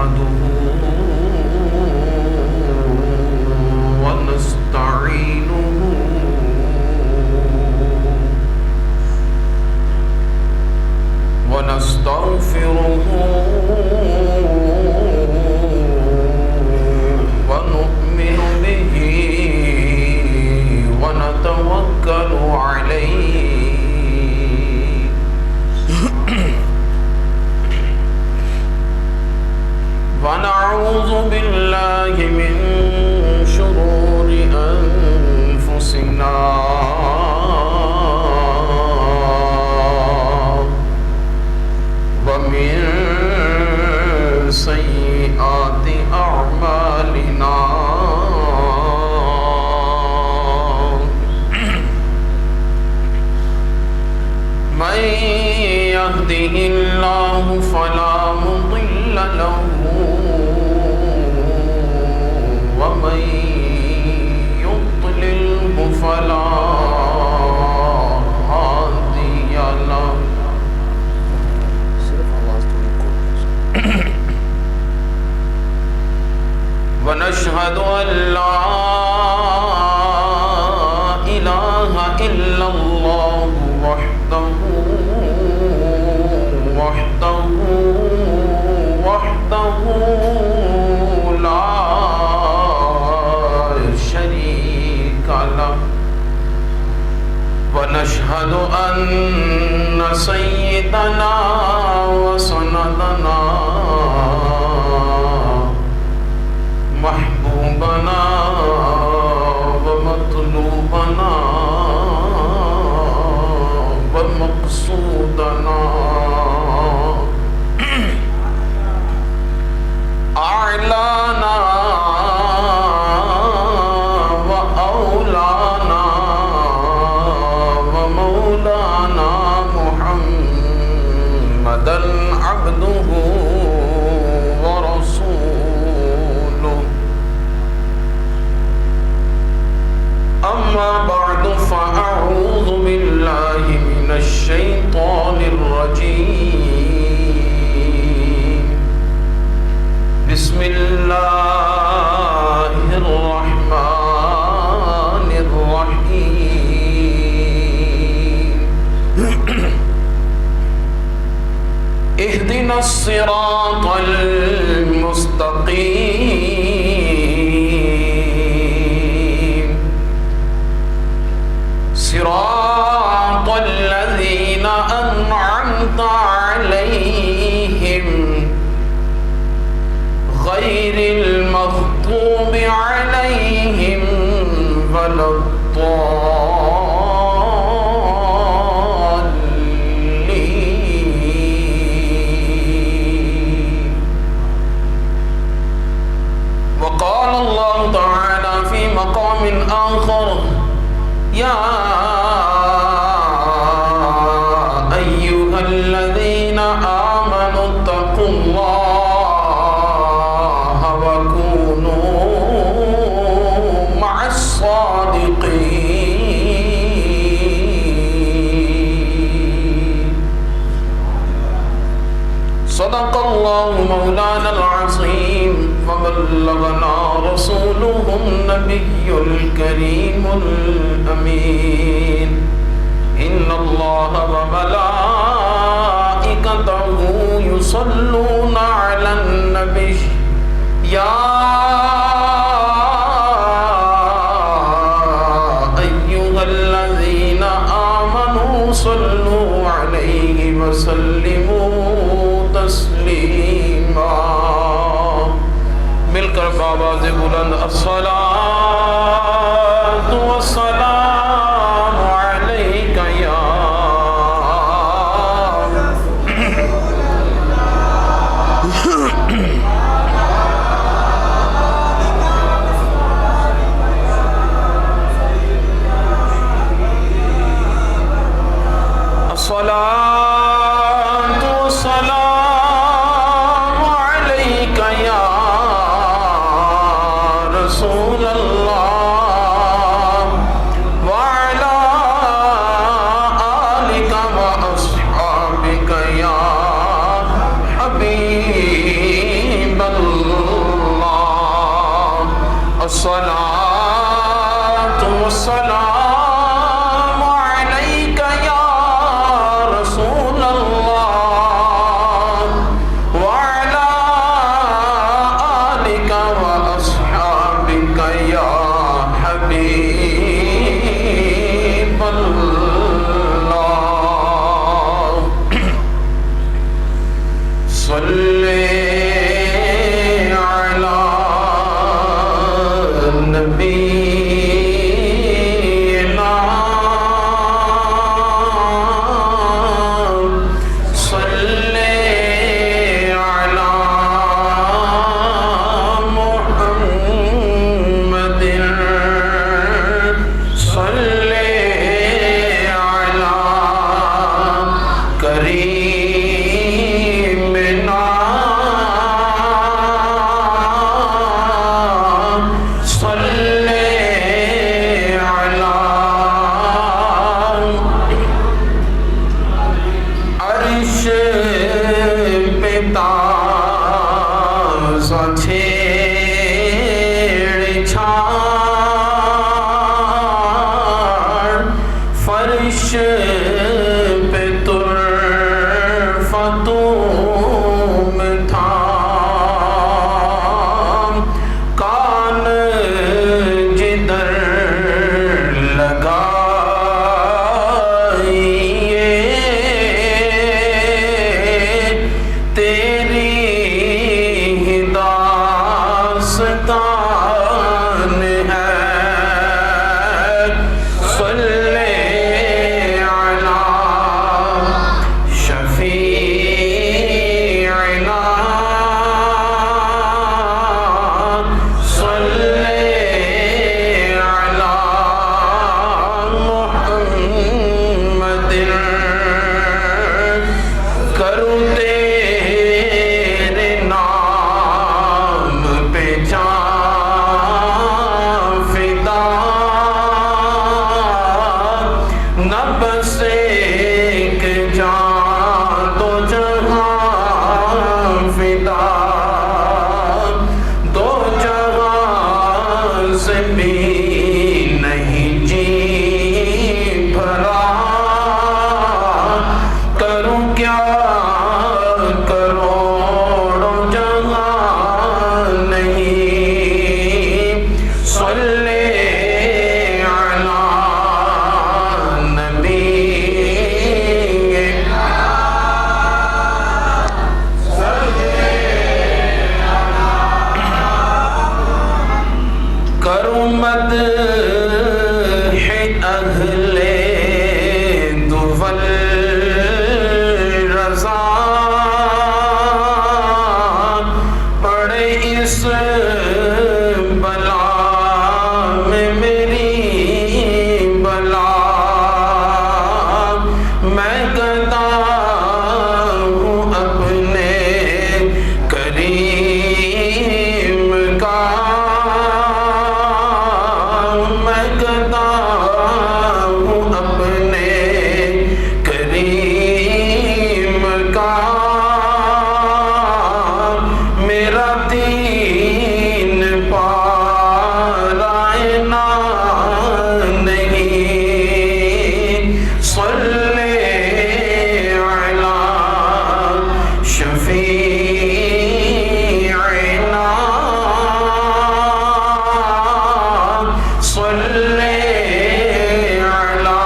نحمده ونستعينه ونستغفره ونؤمن به ونتوكل عليه ونعوذ بالله من شرور أنفسنا ومن سيئات أعمالنا من يهده الله فلا مضل له ومن يضلله فلا هادي له ونشهد أن لا إله إلا الله وحده لا شريك له ونشهد أن سيدنا وسندنا محبوبنا ومطلوبنا ومقصودنا أعلانا وأولانا ومولانا محمدا عبده ورسوله أما بعد فأعوذ بالله من الشيطان الرجيم بسم الله الرحمن الرحيم اهدنا الصراط المستقيم صراط الذين أنعمت عليهم غير المغضوب عليهم ولا الضالين وقال الله تعالى في مقام آخر يا أيها الذين آمنوا اتقوا الله وكونوا مع الصادقين صدق الله مولانا العظيم وبلغنا رسوله النبي الكريم الأمين إن الله وملائكته يصلون على النبي يا أيها الذين آمنوا صلوا عليه وسلموا تسليما مل کر بآواز بلند الصلاة والسلام عليك يا الصلاة والسلام عليك يا رسول الله وعلى آلك وأصحابك يا حبيب صلی علی نبینا صلی علی محمد صلی علی کریمنا صلی علی عرش پہ تازہ چھیڑ چھاڑ فرش پہ طرفتم تھا کان جدھر لگائیے تیری ہی داستان ہے صلی علی شفیعنا صلی علی محمد کروں تیرے نام پہ جان فدا نہ بس ایک جان تو جہاں فدا دو جہاں سے بھی نہیں جی بھرا کروں کیا کروڑوں جہاں نہیں صلی علی نبی کروں مدح اہل دول رضا پڑے اس بلا میں میری بلا میں گدا ہوں اپنے کریم کا میں گدا ہوں اپنے کریم کا میرا دین پارائنا نہیں صلی علی شفیعنا صلی علی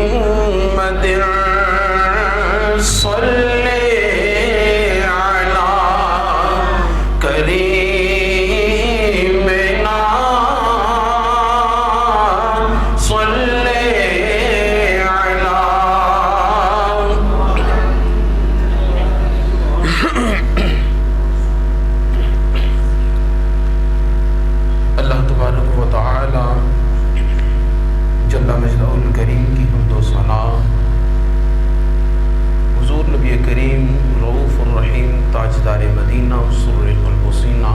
محمد صلی علی کریمنا صلی علی اللہ تبارک و تعالی جل مجدہ الکریم کی حمد و ثنا حضور نبی کریم رؤوف الرحیم تاجدار مدینہ سر قلب و سینہ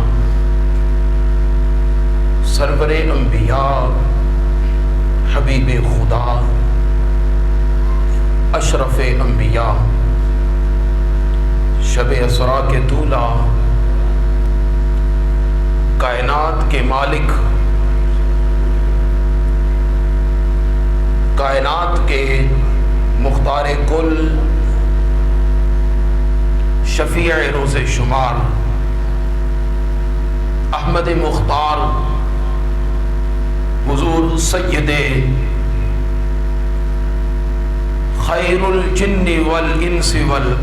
سرور انبیاء حبیب خدا اشرف انبیاء شب اسرا کے طولہ کائنات کے مالک کائنات کے مختار کل شفیع روز شمار احمد مختار حضور سید خیر الجن والانس والبشر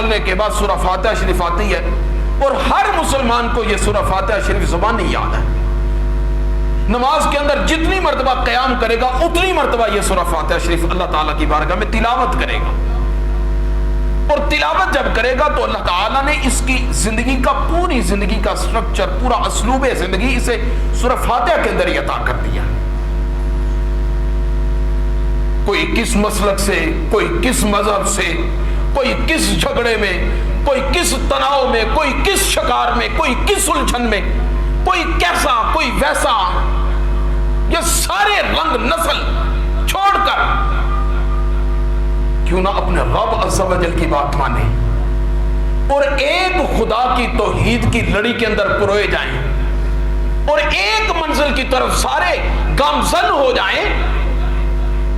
بولنے کے بعد سورہ فاتحہ شریف آتی ہے، اور ہر مسلمان کو یہ سورہ فاتحہ شریف زبانی یاد ہے. نماز کے اندر جتنی مرتبہ قیام کرے گا اتنی مرتبہ یہ سورہ فاتحہ شریف اللہ تعالیٰ کی بارگاہ میں تلاوت کرے گا. اور تلاوت جب کرے گا تو اللہ تعالیٰ نے اس کی زندگی کا، پوری زندگی کا سٹرکچر، پورا اسلوب زندگی اسے سورہ فاتحہ کے اندر ہی عطا کر دیا. کوئی کس مسلک سے، کوئی کس مذہب سے، کوئی کس جھگڑے میں، کوئی کس تناؤ میں، کوئی کس شکار میں، کوئی کس الجھن میں، کوئی کیسا کوئی ویسا، یہ سارے رنگ نسل چھوڑ کر کیوں نہ اپنے رب عز و جل کی بات مانے اور ایک خدا کی توحید کی لڑی کے اندر پروئے جائیں اور ایک منزل کی طرف سارے گامزن ہو جائیں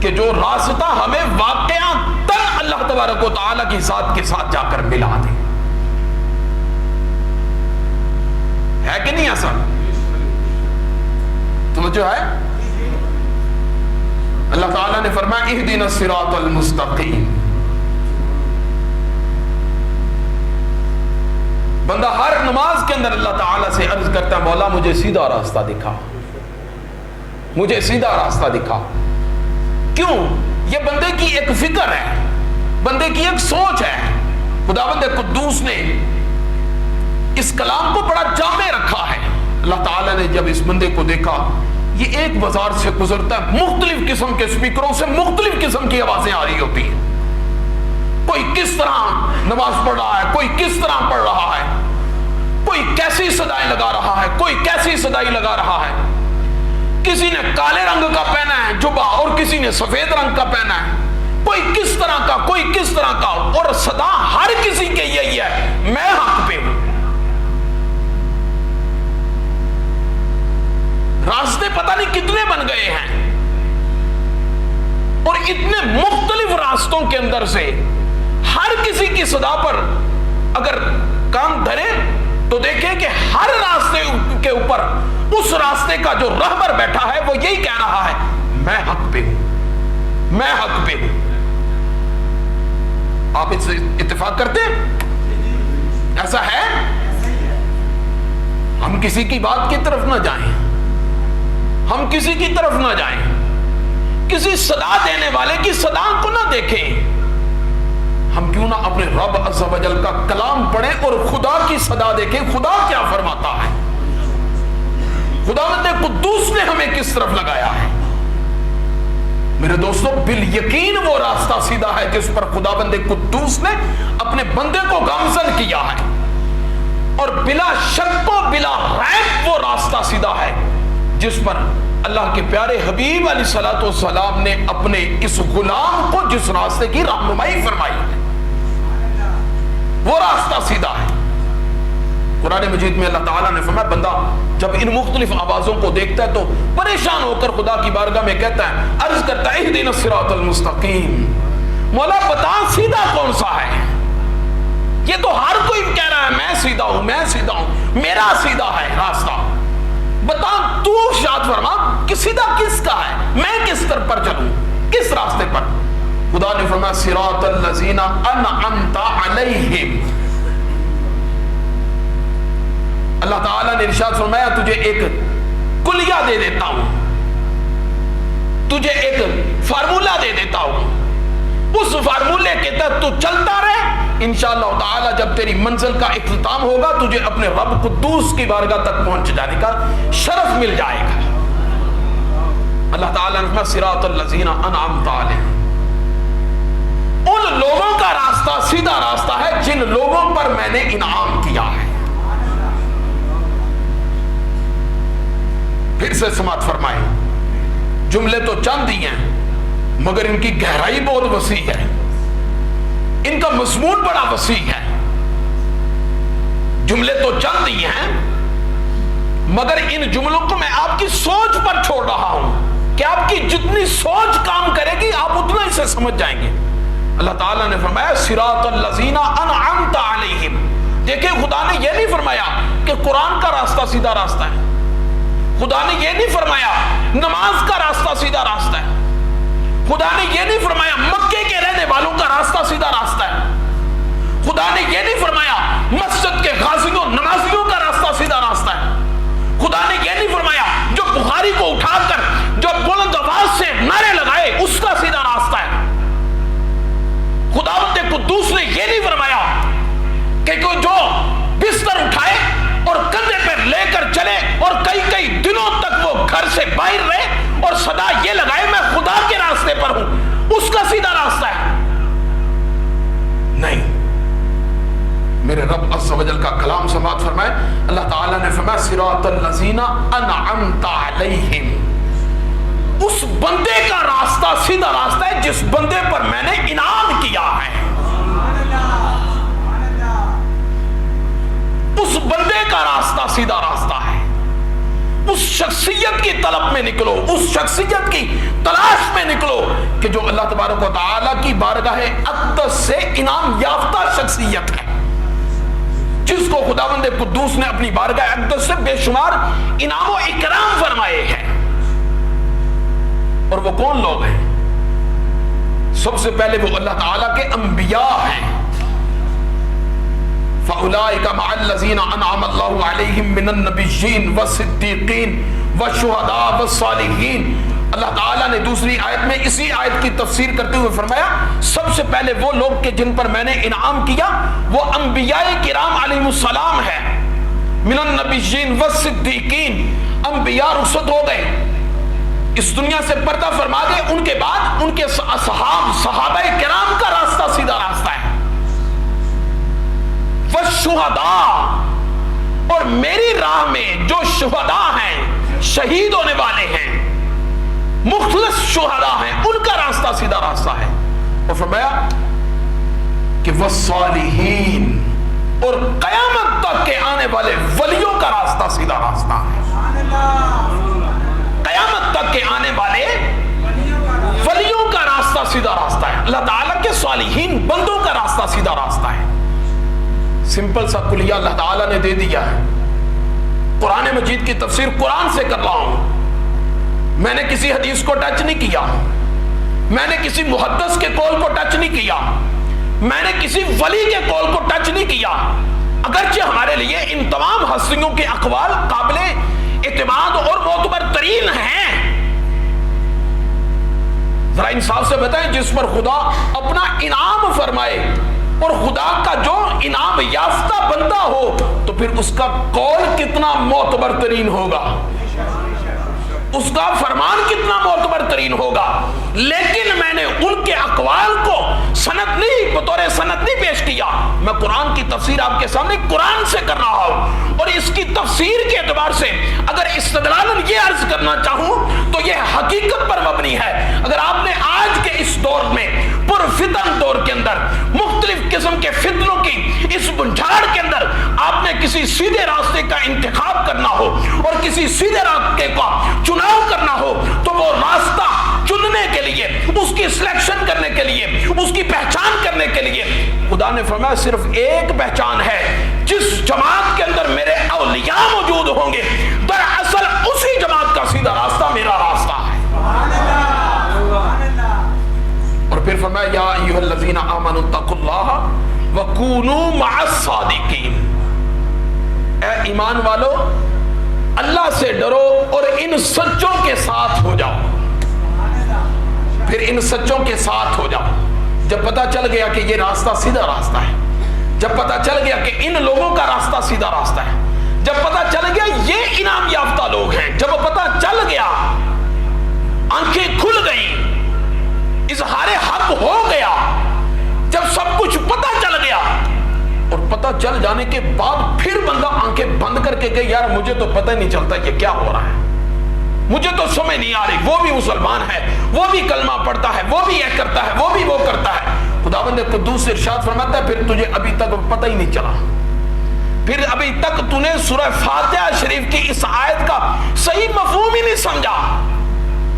کہ جو راستہ ہمیں واقعہ تن اللہ تبارک و تعالیٰ کی ذات کے ساتھ جا کر ملا دے. ہے کہ نہیں ایسا؟ توجہ ہے؟ اللہ تعالیٰ نے فرمایا اہدنا الصراط المستقیم. بندہ ہر نماز کے اندر اللہ تعالیٰ سے عرض کرتا ہے مولا مجھے سیدھا راستہ دکھا، مجھے سیدھا راستہ دکھا. کیوں؟ یہ بندے کی ایک فکر ہے، بندے کی ایک سوچ ہے. خداوند قدوس نے اس کلام کو بڑا جامع رکھا ہے. اللہ تعالیٰ نے جب اس بندے کو دیکھا، یہ ایک بازار سے گزرتا ہے، مختلف قسم کے سپیکروں سے مختلف قسم کی آوازیں آ رہی ہوتی ہیں. کوئی کس طرح نماز پڑھ رہا ہے، کوئی کس طرح پڑھ رہا ہے، کوئی کیسی صدائیں لگا رہا ہے، کوئی کیسی صدائی لگا رہا ہے. کسی نے کالے رنگ کا پہنا ہے جبہ اور کسی نے سفید رنگ کا پہنا ہے، کوئی کس طرح کا، کوئی کس طرح کا، اور صدا ہر کسی کے یہی ہے میں حق پہ ہوں. راستے پتہ نہیں کتنے بن گئے ہیں اور اتنے مختلف راستوں کے اندر سے ہر کسی کی صدا پر اگر کام دھرے تو دیکھیں کہ ہر راستے کے اوپر اس راستے کا جو رہبر بیٹھا ہے وہ یہی کہہ رہا ہے میں حق پہ ہوں، میں حق پہ ہوں. آپ اس سے اتفاق کرتے ہیں؟ ایسا ہے؟ ہم کسی کی بات کی طرف نہ جائیں، ہم کسی کی طرف نہ جائیں، کسی صدا دینے والے کی صدا کو نہ دیکھیں. ہم کیوں نہ اپنے رب عز و جل کا کلام پڑھیں اور خدا کی صدا دیکھیں خدا کیا فرماتا ہے، خداوند قدوس نے ہمیں کس طرف لگایا ہے. میرے دوستو بالیقین وہ راستہ سیدھا ہے جس پر خداوند قدوس نے اپنے بندے کو گامزن کیا ہے، اور بلا شک و بلا ریب وہ راستہ سیدھا ہے جس پر اللہ کے پیارے حبیب علیہ الصلوۃ والسلام نے اپنے اس غلام کو جس راستے کی رہنمائی فرمائی ہے وہ راستہ سیدھا ہے. قرآن مجید میں اللہ تعالیٰ نے فرمایا بندہ جب ان مختلف آوازوں کو دیکھتا ہے تو پریشان ہو کر خدا کی بارگاہ میں کہتا ہے، عرض کرتا ہے اہدنا الصراط المستقیم، مولا بتا سیدھا کون سا ہے. یہ تو ہر کوئی کہہ رہا ہے میں سیدھا ہوں، میں سیدھا ہوں، میرا سیدھا ہے راستہ، بتا تو ارشاد فرما کہ سیدھا کس کا ہے، میں کس طرف پر چلوں، کس راستے پر. خدا نے فرمایا صراط الذین انعمت علیہم. اللہ تعالیٰ نے ارشاد فرمایا تجھے ایک کلیہ دے دیتا ہوں، تجھے ایک فارمولہ دے دیتا ہوں، اس فارمولے کے تحت تو چلتا رہے، انشاءاللہ تعالیٰ جب تیری منزل کا اختتام ہوگا تجھے اپنے رب قدوس کی بارگاہ تک پہنچ جانے کا شرف مل جائے گا. اللہ تعالیٰ نے فرمایا صراط الذین انعمت علیہم، ان لوگوں کا راستہ سیدھا راستہ ہے جن لوگوں پر میں نے انعام کیا ہے. پھر سے سماعت فرمائیں، جملے تو چند ہی ہیں مگر ان کی گہرائی بہت وسیع ہے، ان کا مضمون بڑا وسیع ہے. جملے تو چند ہی ہیں مگر ان جملوں کو میں آپ کی سوچ پر چھوڑ رہا ہوں کہ آپ کی جتنی سوچ کام کرے گی آپ اتنا اسے سمجھ جائیں گے. اللہ تعالیٰ نے فرمایا صراط الذین انعمت علیہم. دیکھیں خدا نے یہ نہیں فرمایا کہ قرآن کا راستہ سیدھا راستہ ہے، خدا نے یہ نہیں فرمایا نماز کا راستہ سیدھا راستہ ہے، خدا نے یہ نہیں فرمایا مکے کے رہنے والوں کا راستہ سیدھا راستہ ہے، خدا نے میرے رب عز و جل کا کلام سماعت فرمائے. اللہ تعالیٰ نے فرمایا صراط الذین انعمت علیہم، اس بندے کا راستہ سیدھا راستہ ہے جس بندے پر میں نے انعام کیا ہے. اس بندے کا راستہ سیدھا راستہ ہے. اس شخصیت کی طلب میں نکلو، اس شخصیت کی تلاش میں نکلو کہ جو اللہ تبارک و تعالیٰ کی بارگاہ اقدس سے انعام یافتہ شخصیت ہے، جس کو خداوند قدوس نے اپنی بارگاہ اقدس سے بے شمار انعام و اکرام فرمائے ہیں. اور وہ کون لوگ ہیں؟ سب سے پہلے وہ اللہ تعالیٰ کے انبیاء ہیں. فَأُولَئِكَ مَعَ الَّذِينَ أَنْعَمَ اللَّهُ عَلَيْهِمْ مِنَ النَّبِيِّينَ وَالصِّدِّيقِينَ وَالشُّهَدَاءِ وَالصَّالِحِينَ. اللہ تعالیٰ نے دوسری آیت میں اسی آیت کی تفسیر کرتے ہوئے فرمایا سب سے پہلے وہ لوگ کہ جن پر میں نے انعام کیا وہ انبیاء کرام علیہم السلام ہے. من النبیین والصدیقین، انبیاء رخصت ہو گئے، اس دنیا سے پردہ فرما گئے، ان کے بعد ان کے صحابہ کرام کا راستہ سیدھا راستہ ہے. والشہداء، اور میری راہ میں جو شہداء ہیں، شہید ہونے والے ہیں، مخلص شہداء ہیں، ان کا راستہ سیدھا راستہ ہے. اور فرمایا کہ والصالحین، اور قیامت تک کے آنے والے ولیوں کا راستہ سیدھا راستہ ہے. قیامت تک کے آنے والے ولیوں کا راستہ سیدھا راستہ ہے. اللہ تعالیٰ کے صالحین بندوں کا راستہ سیدھا راستہ ہے. سمپل سا کلیہ اللہ تعالیٰ نے دے دیا ہے. قرآن مجید کی تفسیر قرآن سے کر رہا ہوں، میں نے کسی حدیث کو ٹچ نہیں کیا، میں نے کسی محدث کے قول کو ٹچ نہیں کیا، میں نے کسی ولی کے قول کو ٹچ نہیں کیا، اگرچہ ہمارے لیے ان تمام ہستیوں کے اقوال قابل اعتماد اور معتبر ترین ہیں. ذرا انصاف سے بتائیں، جس پر خدا اپنا انعام فرمائے اور خدا کا جو انعام یافتہ بندہ ہو تو پھر اس کا قول کتنا معتبر ترین ہوگا، اس کا فرمان کتنا معتبر ترین ہوگا. لیکن میں نے ان کے اقوال کو سند نہیں، بطور سند نہیں پیش کیا، میں قرآن کی تفسیر آپ کے سامنے قرآن سے کر رہا ہوں. اور اس کی تفسیر کے اعتبار سے اگر استدلالن یہ عرض کرنا چاہوں تو یہ حقیقت پر مبنی ہے. اگر آپ نے آج کے اس دور میں پرفتن دور کے اندر مختلف قسم کے فتنوں کی اس بنجھاڑ کے اندر آپ نے کسی سیدھے راستے کا انتخاب کرنا ہو اور کسی سیدھے راستے کا چناؤ کرنا ہو تو وہ راستہ چننے کے لیے، اس کی سلیکشن کرنے کے لیے، اس کی پہچان کرنے کے لیے خدا نے فرمایا صرف ایک پہچان ہے، جس جماعت کے اندر میرے اولیاء موجود ہوں گے دراصل اسی جماعت کا سیدھا راستہ میرا راستہ ہے. اور پھر فرمایا یا ایھا الذین آمنوا اتقوا اللہ وکونوا مع الصادقین، اے ایمان والو اللہ سے ڈرو اور ان سچوں کے ساتھ ہو جاؤ. پھر ان سچوں کے ساتھ ہو جاؤ. جب پتہ چل گیا کہ یہ راستہ سیدھا راستہ ہے، جب پتہ چل گیا کہ ان لوگوں کا راستہ سیدھا راستہ ہے، جب پتہ چل گیا یہ انعام یافتہ لوگ ہیں، جب پتہ چل گیا، آنکھیں کھل گئیں، اظہار حق ہو گیا، جب سب کچھ پتہ چل گیا، اور پتہ چل جانے کے بعد پھر بندہ آنکھیں بند کر کے کہ یار مجھے تو پتہ نہیں چلتا یہ کیا ہو رہا ہے، مجھے تو سمجھ نہیں آ رہی. وہ بھی مسلمان ہے، وہ بھی کلمہ پڑھتا ہے، وہ بھی یہ کرتا ہے، وہ بھی وہ کرتا ہے. خداوند قدوس ارشاد فرماتا ہے پھر تجھے ابھی تک پتہ ہی نہیں چلا، پھر ابھی تک تو نے سورہ فاتحہ شریف کی اس آیت کا صحیح مفہوم ہی نہیں سمجھا.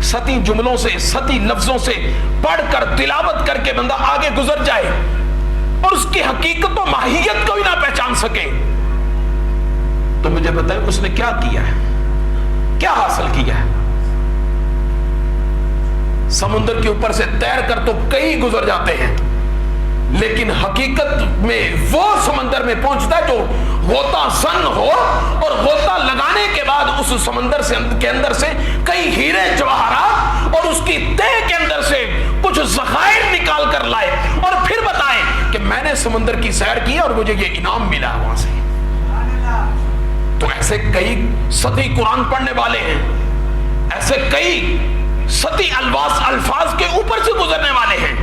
ستی جملوں سے، ستی لفظوں سے پڑھ کر تلاوت کر کے بندہ آگے گزر جائے اور اس کی حقیقت و ماہیت کو بھی نہ پہچان سکے تو مجھے بتائیں اس نے کیا کیا ہے، کیا حاصل کیا ہے. سمندر کے اوپر سے تیر کر تو کئی گزر جاتے ہیں، لیکن حقیقت میں وہ سمندر میں پہنچتا ہے جو غوطہ زن ہو اور غوطہ لگانے کے بعد اس سمندر کے اندر سے کئی ہیرے جواہرات اور اس کی تہ کے اندر سے کچھ ذخائر نکال کر لائے اور پھر بتائے کہ میں نے سمندر کی سیر کی اور مجھے یہ انعام ملا وہاں سے. تو ایسے کئی ستی قرآن پڑھنے والے ہیں، ایسے کئی ستی الفاظ کے اوپر سے گزرنے والے ہیں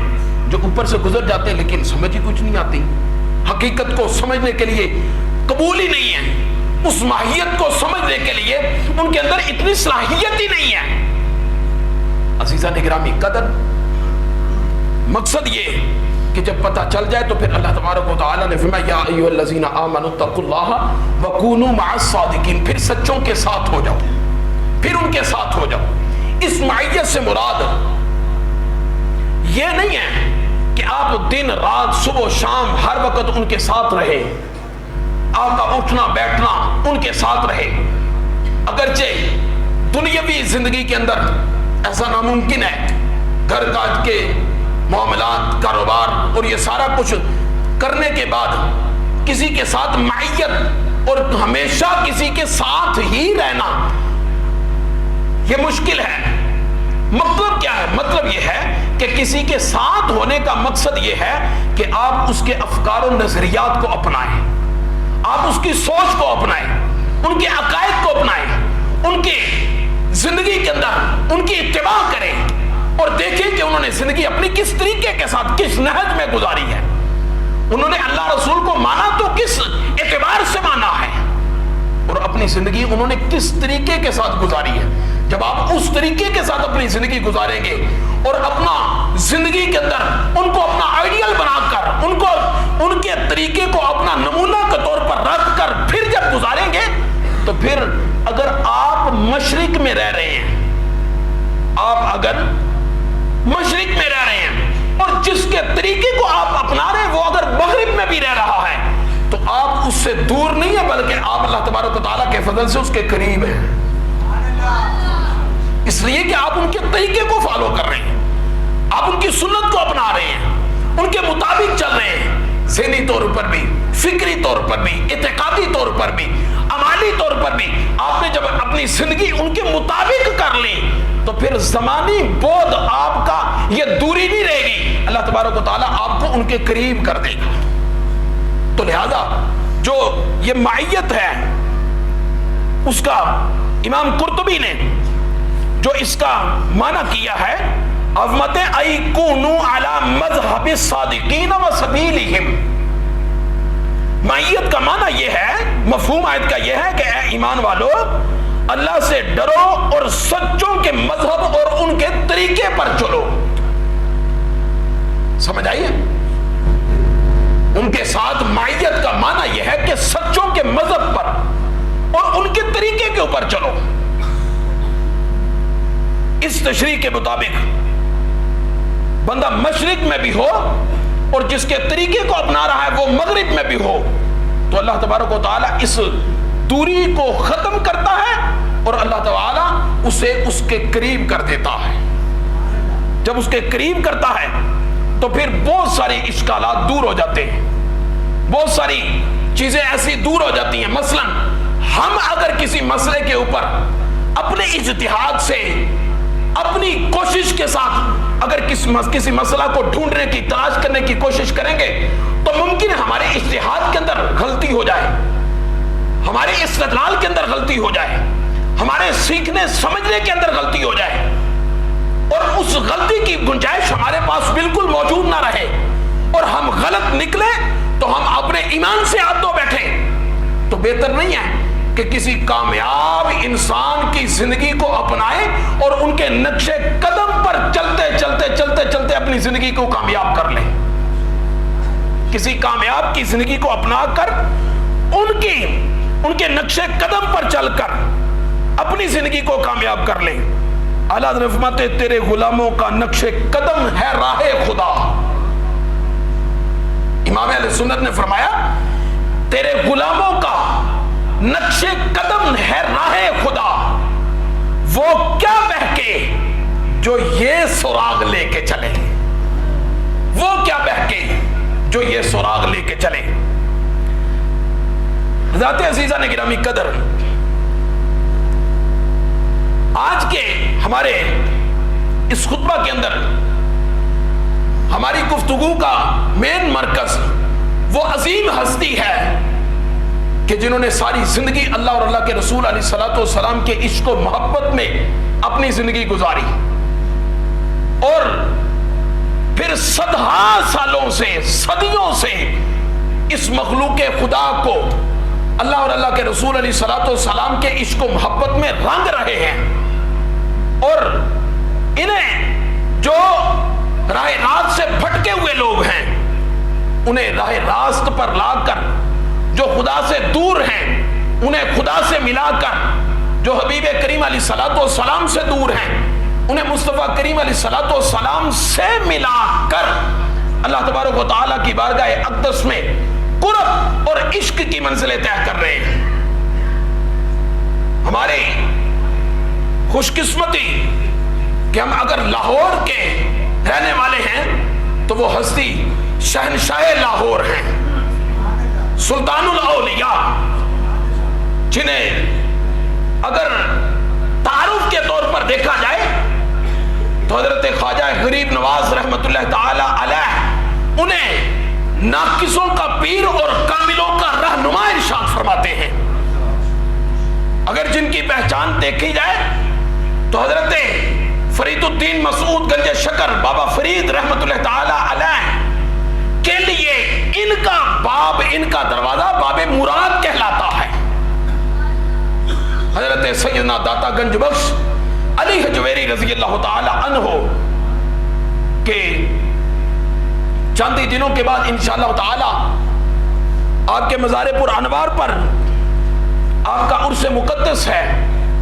جو اوپر سے گزر جاتے ہیں لیکن سمجھ ہی کچھ نہیں آتی. حقیقت کو سمجھنے کے لیے قبول ہی نہیں ہے، اس ماہیت کو سمجھنے کے لیے ان کے اندر اتنی صلاحیت ہی نہیں ہے۔ عزیزان گرامی قدر، مقصد یہ کہ جب پتہ چل جائے تو پھر اللہ تبارک و تعالیٰ نے فرمایا یا ایھا الذین آمنوا اتقوا اللہ وکونوا مع الصادقین، پھر سچوں کے ساتھ ہو جاؤ، پھر ان کے ساتھ ہو جاؤ۔ اس معیت سے مراد یہ نہیں ہے کہ آپ دن رات صبح و شام ہر وقت ان کے ساتھ رہے، آپ کا اٹھنا بیٹھنا ان کے ساتھ رہے۔ اگرچہ دنیاوی زندگی کے اندر ایسا ناممکن ہے، گھر کاج کے معاملات، کاروبار اور یہ سارا کچھ کرنے کے بعد کسی کے ساتھ معیت اور ہمیشہ کسی کے ساتھ ہی رہنا یہ مشکل ہے۔ مطلب کیا ہے؟ مطلب یہ ہے کہ کسی کے ساتھ ہونے کا مقصد یہ ہے کہ آپ اس کے افکار و نظریات کو اپنائیں، آپ اس کی سوچ کو اپنائیں، ان کے عقائد کو اپنائیں، ان کی زندگی کے اندر ان کی اتباع کریں اور دیکھیں کہ انہوں نے زندگی اپنی کس طریقے کے ساتھ، کس نہج میں گزاری ہے، انہوں نے اللہ رسول کو مانا تو کس اعتبار سے مانا ہے، اور اپنی زندگی انہوں نے کس طریقے کے ساتھ گزاری ہے۔ جب آپ اس طریقے کے ساتھ اپنی زندگی گزاریں گے اور اپنا زندگی کے اندر ان کو اپنا آئیڈیل بنا کر، ان کو ان کے طریقے کو اپنا نمونہ کے طور پر رکھ کر پھر جب گزاریں گے تو پھر اگر آپ مشرق میں رہ رہے ہیں، آپ اگر مشرق میں رہ رہے ہیں اور جس کے طریقے کو آپ اپنا رہے ہیں وہ اگر مغرب میں بھی رہ رہا ہے تو آپ اس سے دور نہیں ہیں، بلکہ آپ اللہ تبارک و تعالیٰ کے فضل سے اس کے قریب ہیں، اس لیے کہ آپ ان کے طریقے کو فالو کر رہے ہیں، آپ ان کی سنت کو اپنا رہے ہیں، ان کے مطابق چل رہے ہیں، ذہنی طور پر بھی، فکری طور پر بھی، اعتقادی طور پر بھی، عملی طور پر بھی۔ آپ نے جب اپنی زندگی ان کے مطابق کر لی تو پھر زمانی بعد آپ کا یہ دوری نہیں رہے گی، اللہ تبارک و تعالیٰ آپ کو ان کے قریب کر دے گا۔ تو لہذا جو یہ معیت ہے اس کا امام قرطبی نے جو اس کا معنی کیا ہے عظمت ایکونو علی مذہب الصادقین و سبیلہم، معیت کا معنی یہ ہے، مفہوم آیت کا یہ ہے کہ اے ایمان والو اللہ سے ڈرو اور سچوں کے مذہب اور ان کے طریقے پر چلو۔ سمجھ آئیے؟ ان کے ساتھ معیت کا معنی یہ ہے کہ سچوں کے مذہب پر اور ان کے طریقے کے اوپر چلو۔ اس تشریح کے مطابق بندہ مشرق میں بھی ہو اور جس کے طریقے کو اپنا رہا ہے وہ مغرب میں بھی ہو تو اللہ تبارک و تعالیٰ اس دوری کو ختم کرتا ہے اور اللہ تعالیٰ اسے اس کے قریب کر دیتا ہے۔ جب اس کے قریب کرتا ہے تو پھر بہت ساری اشکالات دور ہو جاتے ہیں، بہت ساری چیزیں ایسی دور ہو جاتی ہیں۔ مثلا ہم اگر کسی مسئلے کے اوپر اپنے اجتہاد سے، اپنی کوشش کے ساتھ اگر کسی مسئلہ کو ڈھونڈنے کی، تلاش کرنے کی کوشش کریں گے تو ممکن ہے ہمارے اجتہاد کے اندر غلطی ہو جائے، ہمارے استدلال کے اندر غلطی ہو جائے، ہمارے سیکھنے سمجھنے کے اندر غلطی ہو جائے اور اس غلطی کی گنجائش ہمارے پاس بالکل موجود نہ رہے اور ہم غلط نکلے تو ہم اپنے ایمان سے ہاتھ دھو بیٹھے، تو بہتر نہیں ہے کہ کسی کامیاب انسان کی زندگی کو اپنائیں اور ان کے نقش قدم پر چلتے چلتے چلتے چلتے اپنی زندگی کو کامیاب کر لیں۔ کسی کامیاب کی زندگی کو اپنا کر ان کے نقش قدم پر چل کر اپنی زندگی کو کامیاب کر لیں۔ اعلیٰ فرماتے تیرے غلاموں کا نقش قدم ہے راہ خدا۔ امام اہل سنت نے فرمایا تیرے غلاموں کا نقش قدم ہے راہ خدا، وہ کیا بہکے جو یہ سراغ لے کے چلے، وہ کیا بہکے جو یہ سراغ لے کے چلے۔ ذات عزیزہ نے گرامی قدر، آج کے ہمارے اس خطبہ کے اندر ہماری گفتگو کا مین مرکز وہ عظیم ہستی ہے کہ جنہوں نے ساری زندگی اللہ اور اللہ کے رسول علیہ الصلوۃ والسلام کے عشق و محبت میں اپنی زندگی گزاری اور پھر صدہا سالوں سے، صدیوں سے اس مخلوق خدا کو اللہ اور اللہ کے رسول علیہ الصلوۃ والسلام کے عشق و محبت میں رنگ رہے ہیں، اور انہیں جو راہ راست سے بھٹکے ہوئے لوگ ہیں انہیں راہ راست پر لا کر، جو خدا سے دور ہیں انہیں خدا سے ملا کر، جو حبیب کریم علیہ الصلوۃ والسلام سے دور ہیں انہیں مصطفیٰ کریم علیہ الصلوۃ والسلام سے ملا کر اللہ تبارک و تعالیٰ کی بارگاہ اقدس میں قرب اور عشق کی منزلیں طے کر رہے ہیں۔ ہماری خوش قسمتی کہ ہم اگر لاہور کے رہنے والے ہیں تو وہ ہستی شہنشاہ لاہور ہیں، سلطان الاولیاء، جنہیں اگر تعارف کے طور پر دیکھا جائے تو حضرت خواجہ غریب نواز رحمت اللہ تعالی علیہ انہیں ناقصوں کا پیر اور کاملوں کا رہنما ارشاد فرماتے ہیں۔ اگر جن کی پہچان دیکھی جائے تو حضرت فرید الدین مسعود گنج شکر بابا فرید رحمت اللہ تعالی علیہ کے لیے ان کا باب، ان کا دروازہ باب مراد کہلاتا ہے۔ حضرت سیدنا داتا گنج بخش علی حجویری رضی اللہ تعالی عنہ کے چند ہی دنوں کے بعد انشاءاللہ تعالی آپ کے مزار پر انوار پر آپ کا عرس مقدس ہے۔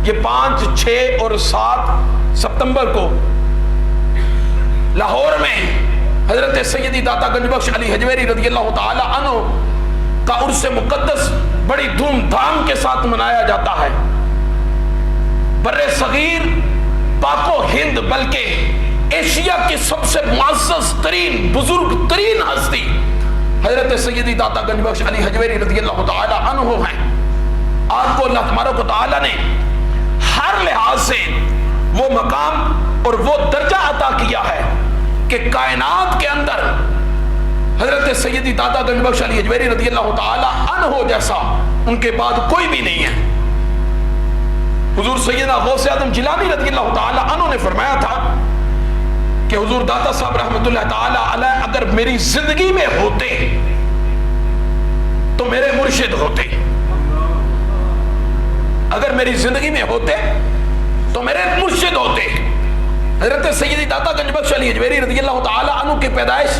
یہ 5، 6 اور 7 ستمبر کو لاہور میں حضرت سیدی داتا گنج بخش علی حجویری رضی اللہ تعالی عنہ کا عرس مقدس بڑی دھوم دھام کے ساتھ منایا جاتا ہے۔ بر صغیر، پاک و ہند، بلکہ ایشیا کی سب سے معزز ترین، بزرگ ترین ہستی حضرت سیدی داتا گنج بخش علی حجویری رضی اللہ تعالی عنہ ہیں۔ آپ کو اللہ تبارک و تعالی نے ہر لحاظ سے وہ مقام اور وہ درجہ عطا کیا ہے کہ کائنات کے اندر حضرت سیدی داتا گنج بخش علی حجویری رضی اللہ تعالی عنہ جیسا ان کے بعد کوئی بھی نہیں ہے۔ حضور سیدنا غوث اعظم جیلانی رضی اللہ تعالی عنہ نے فرمایا تھا کہ حضور داتا صاحب رحمت اللہ تعالی علیہ اگر میری زندگی میں ہوتے تو میرے مرشد ہوتے، اگر میری زندگی میں ہوتے تو میرے مرشد ہوتے۔ حضرت سیدی داتا گنج بخش علی حجویری رضی اللہ تعالی عنہ کی پیدائش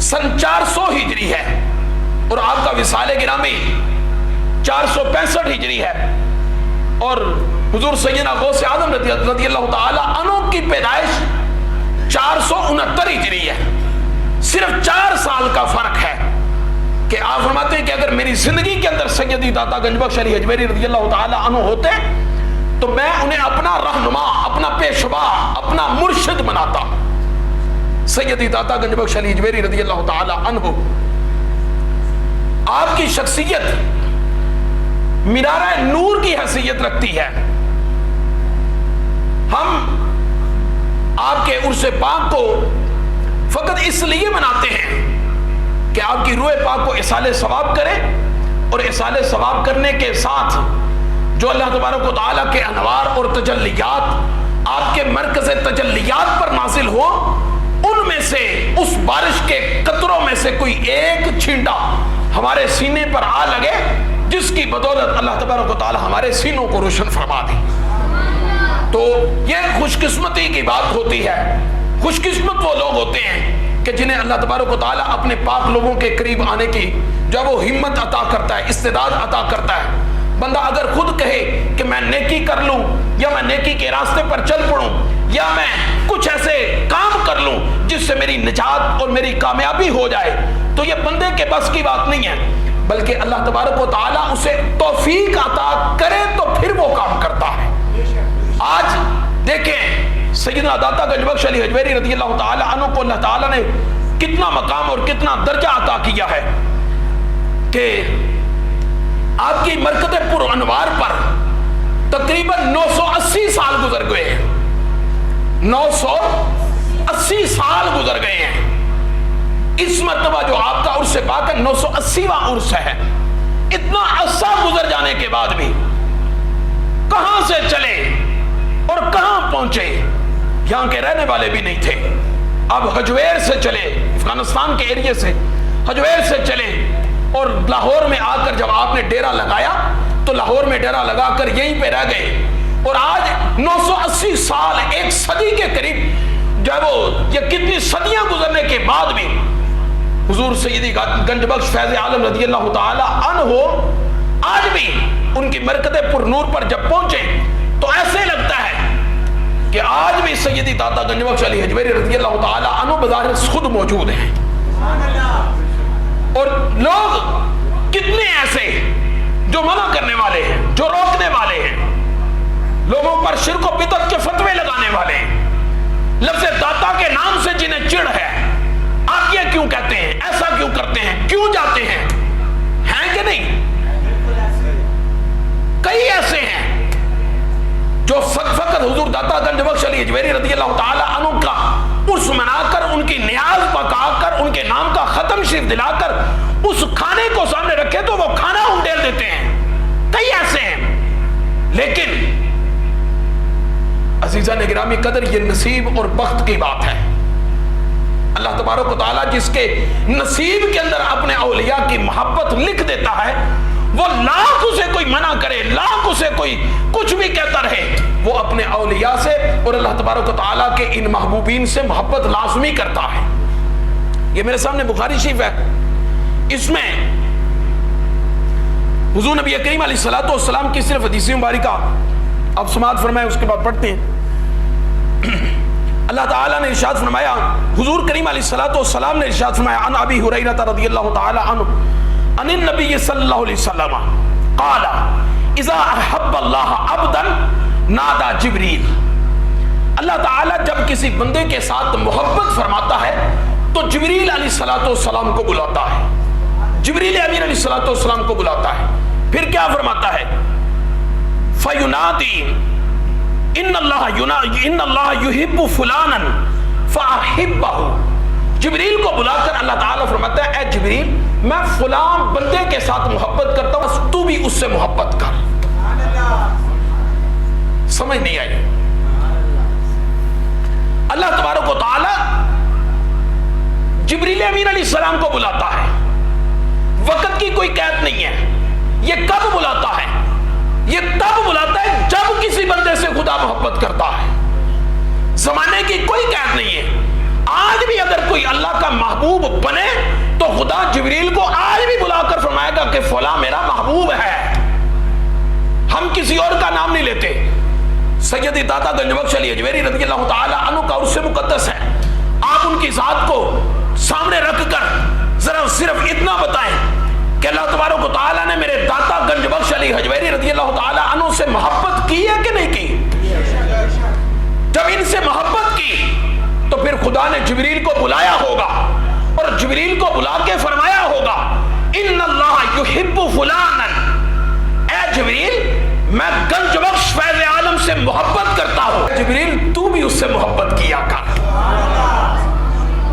سن 400 ہجری ہے اور آپ کا وصال گرامی 465 ہجری ہے، اور حضور سیدنا غوث اعظم رضی اللہ تعالی عنہ کی پیدائش 469 ہجری ہے۔ صرف 4 سال کا فرق ہے کہ آپ فرماتے ہیں کہ اگر میری زندگی کے اندر سیدی داتا گنج بخش علی حجویری رضی اللہ تعالی عنہ ہوتے تو میں انہیں اپنا رہنما، اپنا پیشوا، اپنا مرشد بناتا۔ سیدی داتا گنج بخش علی حجویری رضی اللہ تعالی عنہ، آپ کی شخصیت منارہ نور کی حیثیت رکھتی ہے۔ ہم آپ کے عرس پاک کو فقط اس لیے مناتے ہیں کہ آپ کی روح پاک کو اصال ثواب کرے، اور اصال ثواب کرنے کے ساتھ جو اللہ تبارک و تعالیٰ کے انوار اور تجلیات آپ کے مرکز تجلیات پر نازل ہو، ان میں سے اس بارش کے قطروں میں سے کوئی ایک چھینٹا ہمارے سینے پر آ لگے، جس کی بدولت اللہ تبارک و تعالیٰ ہمارے سینوں کو روشن فرما دے۔ تو یہ خوش قسمتی کی بات ہوتی ہے۔ خوش قسمت وہ لوگ ہوتے ہیں کہ جنہیں اللہ تبارک و تعالیٰ اپنے پاک لوگوں کے قریب آنے کی جب وہ ہمت عطا کرتا ہے، استعداد عطا کرتا ہے۔ بندہ اگر خود کہے کہ میں نیکی کر لوں، یا میں نیکی کے راستے پر چل پڑوں، یا میں کچھ ایسے کام کر لوں جس سے میری نجات اور میری کامیابی ہو جائے، تو یہ بندے کے بس کی بات نہیں ہے، بلکہ اللہ تبارک و تعالیٰ اسے توفیق عطا کرے تو پھر وہ کام کرتا ہے۔ آج دیکھیں سیدنا داتا گنج بخش علی حجویری رضی اللہ تعالی عنہ کو اللہ تعالیٰ نے کتنا مقام اور کتنا درجہ عطا کیا ہے کہ آپ کی مرکز پر انوار پر تقریباً 980 سال گزر گئے ہیں۔ 980 سال گزر گئے ہیں۔ اس مرتبہ جو آپ کا عرس پاک ہے 980واں عرس ہے۔ اتنا عرصہ گزر جانے کے بعد بھی کہاں سے چلے اور کہاں پہنچے، یہاں کے رہنے والے بھی نہیں تھے۔ اب حجویر سے چلے، افغانستان کے ایریے سے حجویر سے چلے اور لاہور میں آ کر جب آپ نے ڈیرا لگایا تو لاہور میں ڈیرا لگا کر یہیں پہ رہ گئے، اور آج 980 سال، ایک صدی کے قریب جو ہے وہ یہ کتنی صدیاں گزرنے کے بعد بھی حضور سیدی گنج بخش فیض عالم رضی اللہ تعالی عنہ آج بھی ان کی مرکز پر نور پر جب پہنچے تو ایسے لگتا ہے کہ آج بھی سیدی داتا گنج بخش علی حجویری رضی اللہ تعالی عنہ بظاہر خود موجود ہیں۔ اور لوگ کتنے ایسے جو منع کرنے والے ہیں، جو روکنے والے ہیں، لوگوں پر شرک و بدعت کے فتوے لگانے والے ہیں، لفظ داتا کے نام سے جنہیں چڑ ہے، آپ یہ کیوں کہتے ہیں، ایسا کیوں کرتے ہیں، کیوں جاتے ہیں کہ نہیں؟ کئی ایسے ہیں جو فقط حضور داتا گنج بخش علی حجویری رضی اللہ تعالی عنہ کا عرس منا کر، ان کی نیاز پکا کر، ان کے نام کا ختم شریف دلا کر اس کھانے کو سامنے رکھے تو وہ کھانا انڈیل دیتے ہیں، کئی ایسے ہیں۔ لیکن عزیزان گرامی قدر، یہ نصیب اور بخت کی بات ہے۔ اللہ تبارک و تعالیٰ جس کے نصیب کے اندر اپنے اولیاء کی محبت لکھ دیتا ہے، وہ لاکھ اسے کوئی منع کرے، لاکھ اسے کوئی کچھ بھی کہتا رہے، وہ اپنے اولیاء سے اور اللہ تبارک و تعالیٰ کے ان محبوبین سے محبت لازمی کرتا ہے۔ یہ میرے سامنے بخاری شریف ہے، اس میں حضور نبی کریم علیہ الصلوۃ والسلام کی صرف حدیث مبارکہ اب سماعت فرمائیں، اس کے بعد پڑھتے ہیں۔ اللہ تعالیٰ نے ارشاد فرمایا، حضور کریم علیہ الصلوۃ والسلام نے ارشاد فرمایا، عن ابی ہریرہ رضی اللہ تعالی عنہ عن النبی صلی اللہ علیہ وسلم قال اذا احب اللہ عبدا نادى جبریل۔ اللہ تعالیٰ جب کسی بندے کے ساتھ محبت فرماتا ہے تو جبریل علیہ الصلوۃ والسلام کو بلاتا ہے، جبریل امین علیہ الصلوۃ والسلام کو بلاتا ہے۔ پھر کیا فرماتا ہے؟ فینادی ان اللہ یحب فلانا فاحبہ۔ جبریل کو بلا کر اللہ تعالیٰ فرماتا ہے، اے جبریل میں فلاں بندے کے ساتھ محبت کرتا ہوں، تو بھی اس سے محبت کر۔ سمجھ نہیں آئی؟ اللہ تبارک و تعالیٰ جبریل امین علیہ السلام کو بلاتا ہے، وقت کی کوئی قید نہیں ہے۔ یہ کب بلاتا ہے؟ یہ تب بلاتا ہے جب کسی بندے سے خدا محبت کرتا ہے، زمانے کی کوئی قید نہیں ہے۔ آج بھی اگر کوئی اللہ کا محبوب بنے تو خدا جبریل کو آج بھی بلا کر فرمائے گا کہ فلاں میرا محبوب ہے، ہم کسی اور کا نام نہیں لیتے۔ سیدی داتا گنج بخش علی حجویری رضی اللہ تعالی عنہ کا عرس مقدس ہے، آپ ان کی ذات کو سامنے رکھ کر ذرا صرف اتنا بتائیں کہ اللہ تبارک و تعالیٰ نے میرے داتا گنج بخش علی حجویری رضی اللہ تعالی عنہ سے محبت کی ہے کہ نہیں کی؟ جب ان سے محبت کی تو پھر خدا نے جبریل کو بلایا ہوگا اور جبریل کو بلا کے فرمایا ہوگا، ان اللہ یحب فلانا، اے جبریل میں گنج بخش فیض عالم سے محبت کرتا ہوں، جبریل تو بھی اس سے محبت کیا کر۔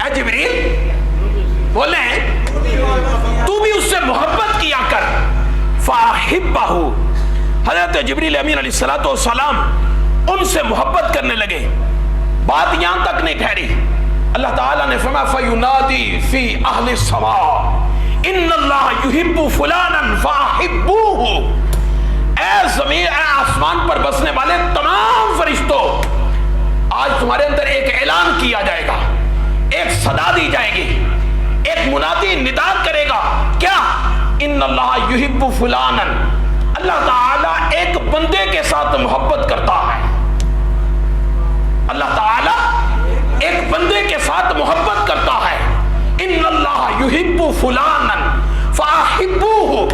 اے جبریل بولیں تو بھی اس سے محبت کیا کر، فاحبہ۔ حضرت جبریل امین علیہ الصلوۃ والسلام ان سے محبت کرنے لگے۔ بات یہاں تک نہیں ٹھہری، اللہ تعالیٰ نے فرمایا فَيُنَادِي فِي أَهْلِ السَّمَاءِ إِنَّ اللَّهَ يُحِبُّ فُلَانًا فَأَحِبُّوهُ۔ اے زمین، اے آسمان پر بسنے والے تمام فرشتوں، آج تمہارے اندر ایک اعلان کیا جائے گا، ایک صدا دی جائے گی، ایک منادی ندا کرے گا، کیا؟ ان اللہ یحب فلانا، اللہ تعالیٰ ایک بندے کے ساتھ محبت کرتا ہے، اللہ تعالیٰ ایک بندے کے ساتھ محبت کرتا ہے، ان اللہ یحب فلانا فاحبوہ۔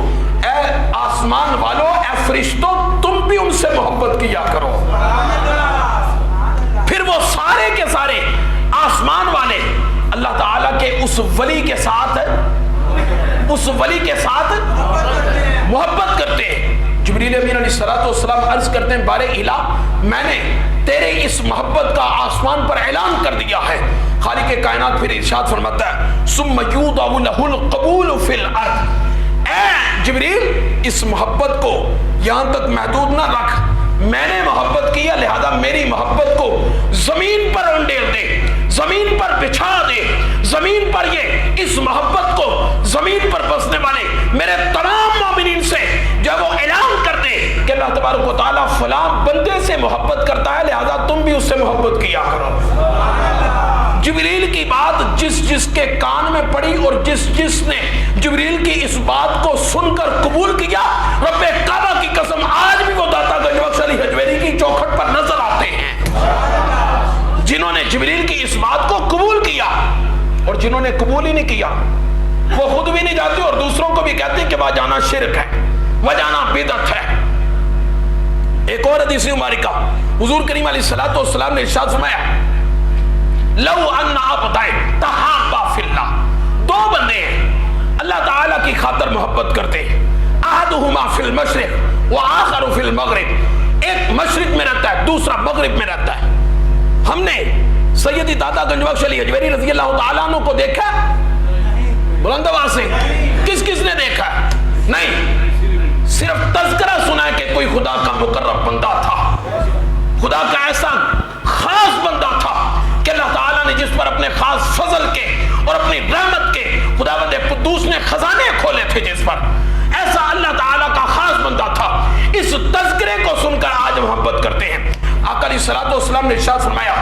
اے آسمان والو، اے فرشتوں، تم بھی ان سے محبت کیا کرو۔ پھر وہ سارے کے سارے آسمان والے اللہ تعالیٰ کے اس ولی کے ساتھ محبت کرتے ہیں۔ جبریل امین علیہ الصلوۃ والسلام عرض کرتے ہیں، بار الہ میں نے تیرے اس محبت کا آسمان پر اعلان کر دیا ہے۔ خالق کائنات پھر ارشاد فرماتا ہے، ثم یوضع لہ القبول فی الارض۔ اے جبریل اس محبت کو یہاں تک محدود نہ رکھ، میں نے محبت کیا لہذا میری محبت کو زمین پر انڈیل دے، زمین پر بچھا دے، زمین پر یہ اس محبت کو زمین پر بسنے والے جس کے کان میں پڑی اور جس نے جبریل کی اس بات کو سن کر قبول کیا، رب کعبہ کی قسم آج بھی وہ داتا گنج بخش علی حجویری کی چوکھٹ پر نظر آتے ہیں، جنہوں نے جبریل کی اس بات کو قبول کیا۔ اور جنہوں نے قبول ہی نہیں کیا وہ خود بھی نہیں جاتے اور دوسروں کو بھی کہتے ہیں کہ وہاں جانا شرک ہے، وہاں جانا بدعت ہے۔ ایک اور حدیث مبارکہ حضور کریم علیہ الصلوۃ والسلام نے ارشاد فرمایا، لو ان عبدین تحابا فی اللہ، دو بندے ہیں اللہ تعالیٰ کی خاطر محبت کرتے ہیں، احدہما فی المشرق وآخر فی المغرب، ایک مشرق میں رہتا ہے دوسرا مغرب میں رہتا ہے۔ ہم نے سیدی داتا گنج بخش علی حجویری رضی اللہ تعالیٰ عنہ کو دیکھا؟ بلند آواز سے کس نے دیکھا؟ نہیں، صرف تذکرہ سنا ہے کہ کوئی خدا کا مقرب بندہ تھا، خدا کا ایسا خاص بندہ تھا کہ اللہ تعالیٰ نے جس پر اپنے خاص فضل کے اور اپنی رحمت کے خداوند قدوس نے خزانے کھولے تھے، جس پر ایسا اللہ تعالیٰ کا خاص بندہ تھا۔ اس تذکرے کو سن کر آج محبت کرتے ہیں۔ آقا علیہ الصلوۃ والسلام نے ارشاد فرمایا،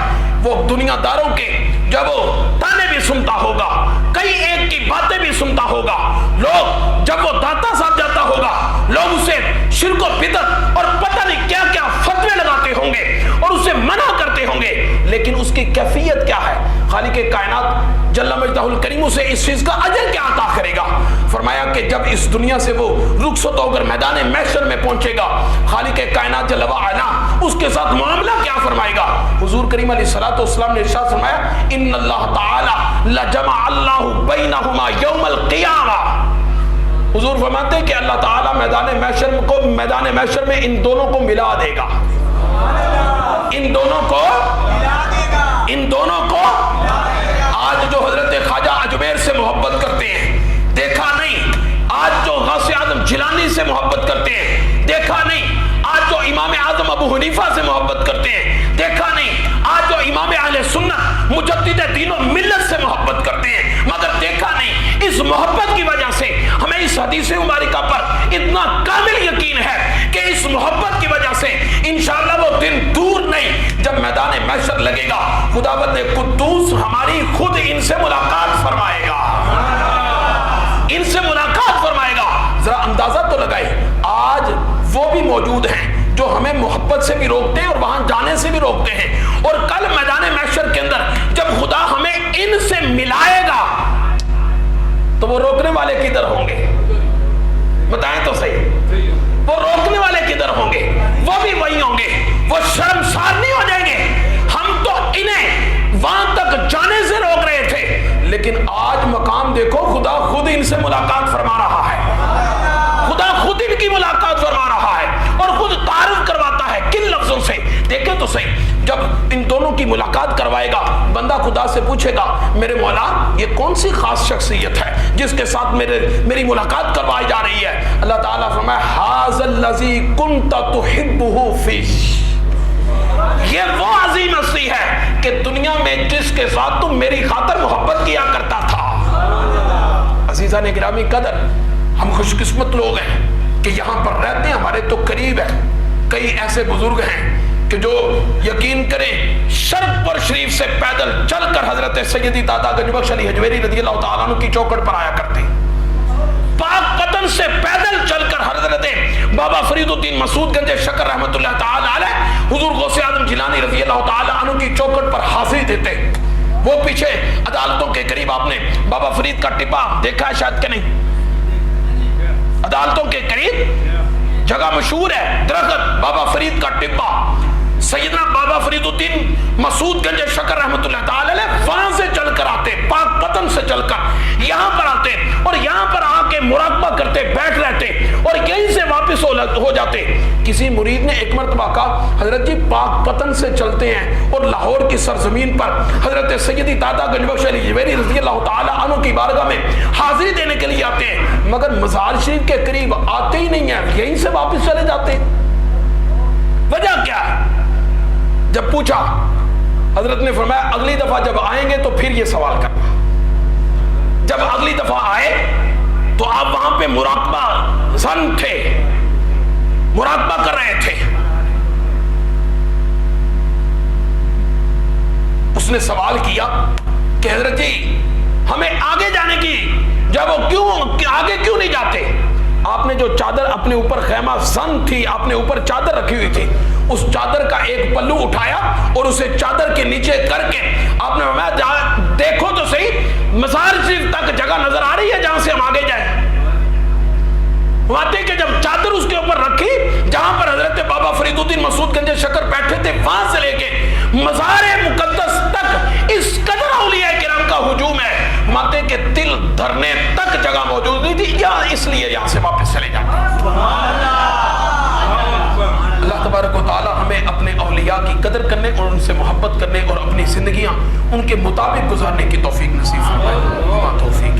وہ دنیا داروں کے جب وہ تانے بھی سنتا ہوگا، کئی ایک کی باتیں بھی سنتا ہوگا، لوگ جب وہ داتا صاحب جاتا ہوگا لوگ اسے شرک و بدعت اور پتہ نہیں کیا کیا فتوے لگاتے ہوں گے اور اسے منع کرتے ہوں گے، لیکن اس کی کیفیت کیا ہے؟ خالق کائنات جل مجدہ الکریم اسے اس چیز کا اجر کیا عطا کرے گا؟ فرمایا کہ جب اس دنیا سے وہ رخصت ہو کر میدان محشر میں پہنچے گا، خالق کائنات جل وعلا اس کے ساتھ معاملہ کیا فرمائے گا؟ حضور کریم علیہ الصلوۃ والسلام نے ارشاد فرمایا، ان اللہ تعالی لجمع اللہ بینہما یوم القیامہ، حضور فرماتے ہیں کہ اللہ تعالیٰ میدان محشر میں ان دونوں کو ملا دے گا، ان دونوں کو آج جو حضرت خواجہ اجمیر سے محبت کرتے ہیں دیکھا نہیں، آج جو غوث اعظم جیلانی سے محبت کرتے ہیں دیکھا نہیں، آج جو امام اعظم ابو حنیفہ سے محبت کرتے ہیں دیکھا نہیں، آج جو امام اہل سنت مجدد دین و ملت سے محبت کرتے ہیں مگر دیکھا نہیں۔ اس محبت کی وجہ سے ہمیں اس حدیث مبارکہ پر اتنا کامل یقین ہے کہ اس محبت کی وجہ سے انشاءاللہ وہ دن دور نہیں جب میدان محشر لگے گا، خداوند قدوس ہماری خود ان سے ملاقات فرمائے گا، ان سے ملاقات فرمائے گا۔ ذرا اندازہ تو لگائے، آج وہ بھی موجود ہیں جو ہمیں محبت سے بھی روکتے ہیں اور وہاں جانے سے بھی روکتے ہیں، اور کل میدان محشر کے اندر جب خدا ہمیں ان سے ملائے گا تو وہ روکنے والے کدھر ہوں گے؟ بتائیں تو صحیح، وہ روکنے والے کدھر ہوں گے؟ وہ بھی وہی ہوں گے، وہ شرمسار نہیں ہو جائیں گے؟ ہم تو انہیں وہاں تک جانے سے روک رہے تھے، لیکن آج مقام دیکھو، خدا خود ان سے ملاقات فرما رہا ہے، خدا خود ان کی ملاقات فرما رہا ہے اور خود تعارف کرواتا ہے۔ کن لفظوں سے؟ دیکھیں تو صحیح، جب ان دونوں کی ملاقات کروائے گا بندہ خدا سے پوچھے گا، میرے مولا یہ کون سی خاص شخصیت ہے جس کے ساتھ میری ملاقات کروائی جا رہی ہے؟ اللہ تعالیٰ فرمایا، ھذا الذی کنت تحبہ فی، یہ وہ عظیم ہستی ہے کہ دنیا میں جس کے ساتھ تم میری خاطر محبت کیا کرتا تھا۔ عزیزان گرامی قدر، ہم خوش قسمت لوگ ہیں کہ یہاں پر رہتے ہیں، ہمارے تو قریب ہیں، کئی ایسے بزرگ ہیں کہ جو یقین کریں شرق پر شریف سے پیدل چل کر حضرت سیدی داتا گنج بخش علی حجویری رضی اللہ تعالیٰ عنہ کی چوکھٹ پر آیا کرتے ہیں، پاک پتن سے پیدل چل کر حضرت بابا فرید الدین مسعود گنج شکر رحمت اللہ تعالیٰ علیہ حضور غوث اعظم جیلانی رضی اللہ تعالیٰ عنہ کی چوکھٹ پر حاضری دیتے۔ وہ پیچھے عدالتوں کے قریب آپ نے بابا فرید کا ٹپا دیکھا ہے شاید کہ نہیں؟ عدالتوں کے قریب جگہ مشہور ہے، درخت بابا فرید کا ٹپا، سیدنا بابا فرید الدین مسعود گنج شکر رحمت اللہ تعالی علیہ وہاں سے چل کر آتے، پاک پتن سے چل کر یہاں پر آتے اور یہاں پر آ کے مراقبہ کرتے، بیٹھ رہتے اور یہیں سے واپس ہو جاتے۔ کسی مرید نے ایک مرتبہ کہا، حضرت جی پاک پتن سے چلتے ہیں اور لاہور کی سرزمین پر حضرت سیدی داتا گنج بخش علی حجویری رضی اللہ تعالی عنہ کی بارگاہ میں حاضری دینے کے لیے آتے ہیں، مگر مزار شریف کے قریب آتے ہی نہیں ہیں، یہیں سے واپس چلے جاتے۔ وجہ کیا ہے؟ جب پوچھا حضرت نے فرمایا، اگلی دفعہ جب آئیں گے تو پھر یہ سوال کرنا، جب اگلی دفعہ آئے تو آپ وہاں پہ مراقبہ زن تھے، مراقبہ کر رہے تھے۔ اس نے سوال کیا، کہ حضرت جی ہمیں آگے جانے کی، جب وہ کیوں آگے کیوں نہیں جاتے؟ آپ نے جو چادر اپنے اوپر خیمہ سن تھی، آپ نے اوپر چادر رکھی ہوئی تھی، اس چادر کا ایک پلو اٹھایا اور اسے چادر کے نیچے کر کے آپ نے فرمایا دیکھو تو صحیح مزار شریف تک جگہ نظر آ رہی ہے جہاں سے ہم آگے جائیں؟ واقعی کہ جب چادر اس کے اوپر رکھی، جہاں پر حضرت بابا فرید الدین مسعود گنج شکر بیٹھے تھے، وہاں سے لے کے مزار مقدس تک اس قدر اولیاء کرام کا ہجوم ہے، ماتے کے دل دھرنے تک جگہ موجود نہیں تھی، یا اس لیے یہاں سے واپس چلے جاتے۔ اللہ تبارک و تعالی ہمیں اپنے اولیاء کی قدر کرنے اور ان سے محبت کرنے اور اپنی زندگیاں ان کے مطابق گزارنے کی توفیق نصیب فرمائے۔ توفیق